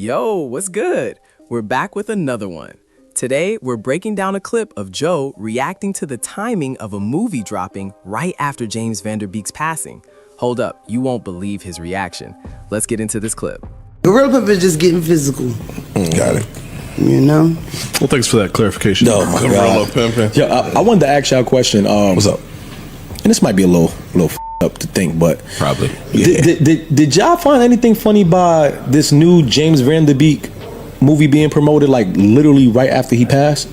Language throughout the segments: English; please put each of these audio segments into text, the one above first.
Yo, what's good? We're back with another one. Today, we're breaking down a clip of Joe reacting to the timing of a movie dropping right after James Van Der Beek's passing. Hold up, you won't believe his reaction. Let's get into this clip. Gorilla Pimp is just getting physical. Got it. You know? Well, thanks for that clarification. No, my Gorilla God. Pimpin'. Yo, I wanted to ask y'all a question. What's up? And this might be a little up to think, but Probably. did y'all find anything funny by this new James Van Der Beek movie being promoted like literally right after he passed?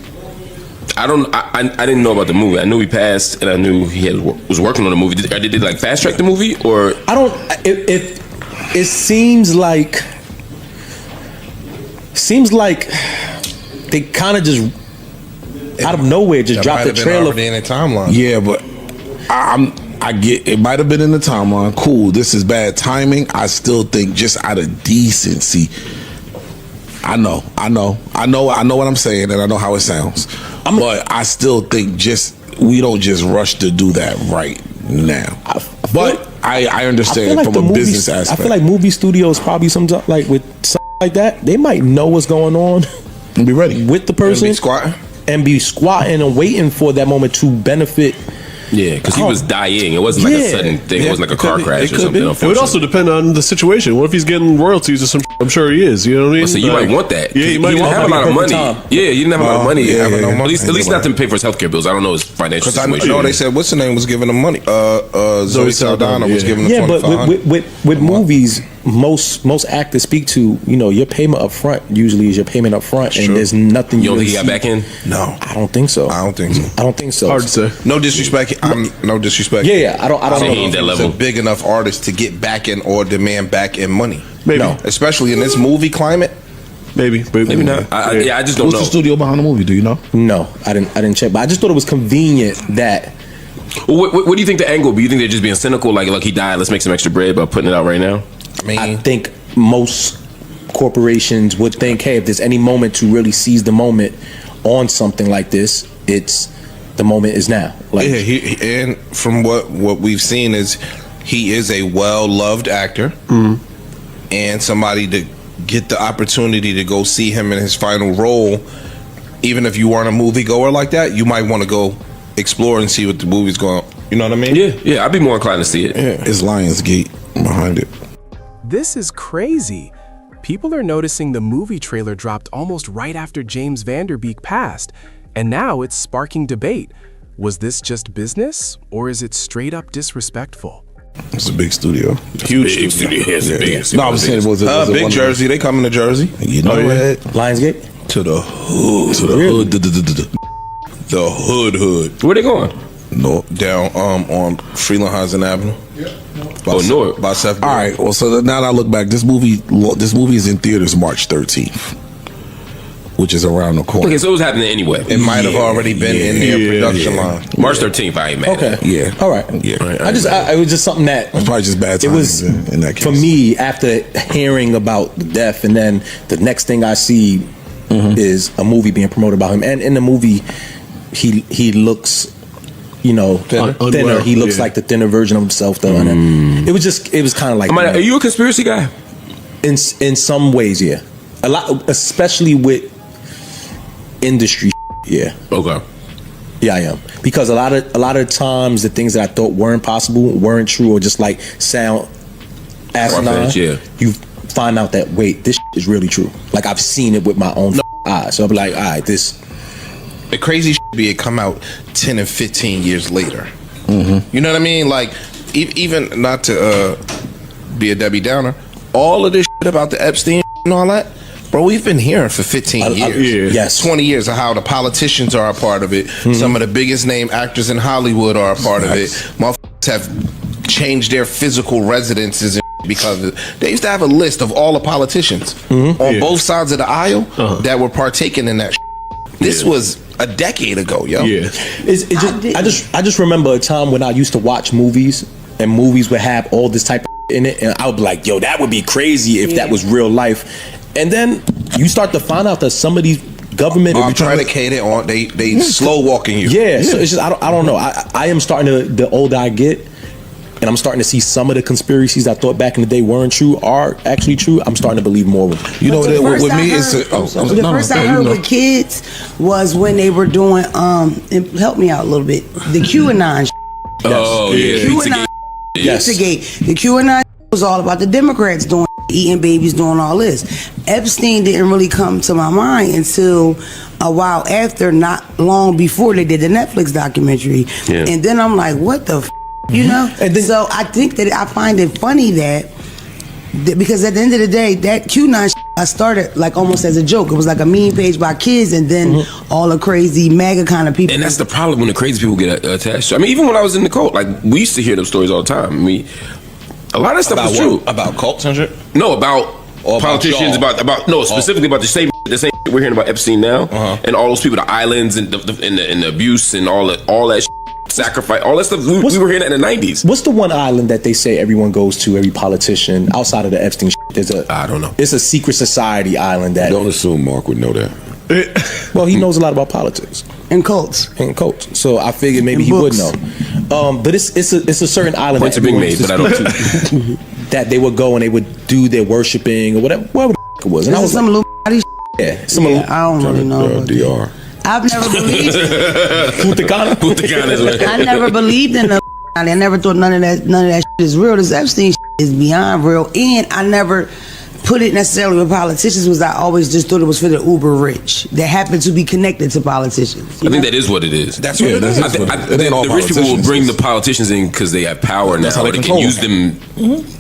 I didn't know about the movie. I knew he passed, and I knew he was working on the movie. Did they like fast track the movie, or I don't. It seems like they kind of just out of nowhere just dropped the trailer. In the timeline. Yeah, but I get it. Might have been in the timeline. Cool. This is bad timing. I still think just out of decency. I know what I'm saying, and I know how it sounds. But I still think we don't just rush to do that right now. I understand like from a business aspect. I feel like movie studios probably sometimes like with something like that, they might know what's going on and be ready with the person And be squatting and waiting for that moment to benefit. yeah, because he was dying. It wasn't like a sudden thing. It wasn't like a car crash or something. It would also depend on the situation. What if he's getting royalties or some? I'm sure he is. You know what I mean? So you might want that. Yeah, you might didn't want have a lot of money. Yeah, you didn't have a lot of money. Yeah, At least not to pay for his healthcare bills. I don't know his financial because I situation. know they said what's the name was giving him money. Zoe Saldana was giving him $2,500. But with movies, most actors speak to, your payment up front usually is your payment up front, and there's nothing You don't think he got back in? No, I don't think so. I don't think so. Hard to say. No disrespect. No disrespect. Yeah. I don't he know. ain't that He's level. a big enough artist to get back in or demand back in money. Maybe. No. Especially in this movie climate. Maybe not. I just don't What's know. the studio behind the movie? Do you know? No, I didn't check, but I just thought it was convenient that. What do you think the angle be? You think they're just being cynical, like he died, let's make some extra bread by putting it out right now? I think most corporations would think, hey, if there's any moment to really seize the moment on something like this, the moment is now. Like, Yeah, and from what we've seen is he is a well-loved actor and somebody to get the opportunity to go see him in his final role. Even if you weren't a moviegoer like that, you might want to go explore and see what the movie's going. You know what I mean? Yeah, I'd be more inclined to see it. Yeah, it's Lionsgate behind it. This is crazy. People are noticing the movie trailer dropped almost right after James Van Der Beek passed, and now it's sparking debate. Was this just business, or is it straight up disrespectful? It's a big studio. Huge studio. Yeah, it's the biggest. No, I'm saying was it Big Jersey. They coming to Jersey. You know what? Lionsgate? To the hood. Hood. The hood. Where they going? No, down on Freeland Avenue. North. By Seth. All right. Well, so now that I look back, this movie is in theaters March 13th, which is around the corner. Okay, so it was happening anyway. It might have already been in their production line. March 13th, I ain't mad. Okay. Yeah. All right. Yeah. It was just something that It's probably just bad it timing was in that case. for me after hearing about the death, and then the next thing I see is a movie being promoted about him, and in the movie he looks thinner. Unwell. He looks like the thinner version of himself though. And it was kind of like Are you a conspiracy guy? in some ways, yeah, a lot, especially with industry. Yeah, Okay. yeah, I am, because a lot of times the things that I thought weren't possible weren't true, or just like sound asinine. Yeah. You find out that wait, this is really true. Like I've seen it with my own eyes. So I'll be like, all right, this. The crazy be it come out 10 and 15 years later. You know what I mean? Like even not to be a Debbie Downer, all of this about the Epstein and all that, bro, we've been hearing for 15 years. Yes. 20 years of how the politicians are a part of it. Some of the biggest name actors in Hollywood are a part of it. Motherfuckers have changed their physical residences and because of it. They used to have a list of all the politicians on both sides of the aisle that were partaking in that. This was a decade ago, yo. Yeah. I just remember a time when I used to watch movies, and movies would have all this type of in it, and I would be like, yo, that would be crazy if that was real life. And then you start to find out that some of these government are predicated on they slow walking you. So it's just I don't know. I am starting to, the older I get, and I'm starting to see some of the conspiracies I thought back in the day weren't true are actually true. I'm starting to believe more of them. You know, The with first me, I it's heard- the first I heard with kids was when they were doing and help me out a little bit, the QAnon. Oh yeah, QAnon. Yes. Pizzagate. The QAnon was all about the Democrats doing, eating babies, doing all this. Epstein didn't really come to my mind until a while after, not long before they did the Netflix documentary. Yeah. And then I'm like, what the you know? And then- so I think that I find it funny that because at the end of the day, that QAnon I started like almost as a joke. It was like a meme page by kids, and then all the crazy MAGA kind of people. And that's the problem when the crazy people get attached. I mean, even when I was in the cult, like we used to hear those stories all the time. I mean, a lot of that stuff About was what? true. About cults and shit? No, about Or about politicians, y'all? about no, specifically about the same shit we're hearing about Epstein now, and all those people, the islands and the abuse and all that shit, sacrifice, all that stuff. We were hearing that in the 90s. What's the one island that they say everyone goes to, every politician outside of the Epstein shit? There's a I don't know. It's a secret society island that. Don't assume Mark would know that. Well, he knows a lot about politics and cults. and cults, so I figured maybe And he would books. know. But it's a certain island Points that are being everyone made, but I don't. that they would go and they would do their worshiping or whatever the it was. And I This was is some like, Illuminati yeah, some I don't really know. about that. DR. I've never believed. I never believed in the. I never thought none of that shit is real. This Epstein shit is beyond real, and I never put it necessarily with politicians. Was I always just thought it was for the uber rich that happen to be connected to politicians. I think that is what it is. That's what it is. I think the rich people will bring the politicians in because they have power now. how they They can control use them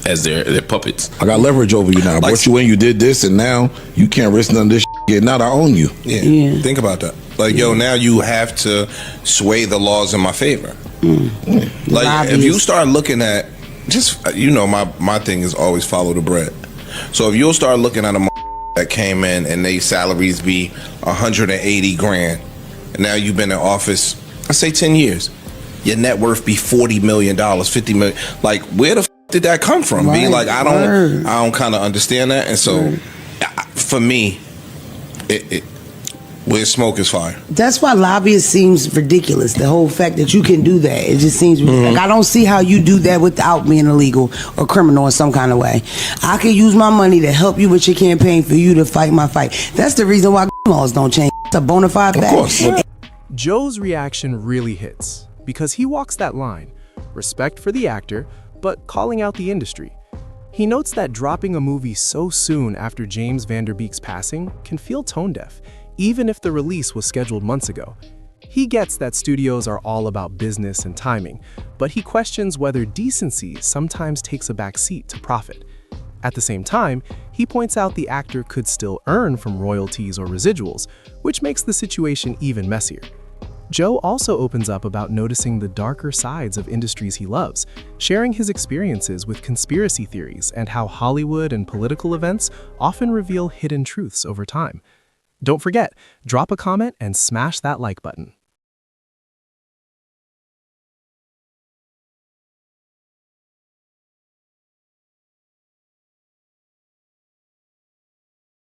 as their puppets. I got leverage over you now. I brought you in, you did this, and now you can't risk none of this getting out. I own you. Yeah. Yeah. Think about that. Like, yo, now you have to sway the laws in my favor. Like, if you start looking at just, you know, my thing is always follow the bread. So if you'll start looking at a that came in and they salaries be 180 grand, and now you've been in office, I say 10 years, your net worth be $40 million, $50 million. Like, where the did that come from? Right. Being like, I don't kind of understand that. And so, for me, it where smoke is fire. That's why lobbyists seems ridiculous. The whole fact that you can do that, it just seems like I don't see how you do that without being illegal or criminal in some kind of way. I can use my money to help you with your campaign for you to fight my fight. That's the reason why laws don't change. It's a bona fide fact. Of course. Joe's reaction really hits because he walks that line, respect for the actor, but calling out the industry. He notes that dropping a movie so soon after James Van Der Beek's passing can feel tone-deaf, even if the release was scheduled months ago. He gets that studios are all about business and timing, but he questions whether decency sometimes takes a back seat to profit. At the same time, he points out the actor could still earn from royalties or residuals, which makes the situation even messier. Joe also opens up about noticing the darker sides of industries he loves, sharing his experiences with conspiracy theories and how Hollywood and political events often reveal hidden truths over time. Don't forget, drop a comment and smash that like button.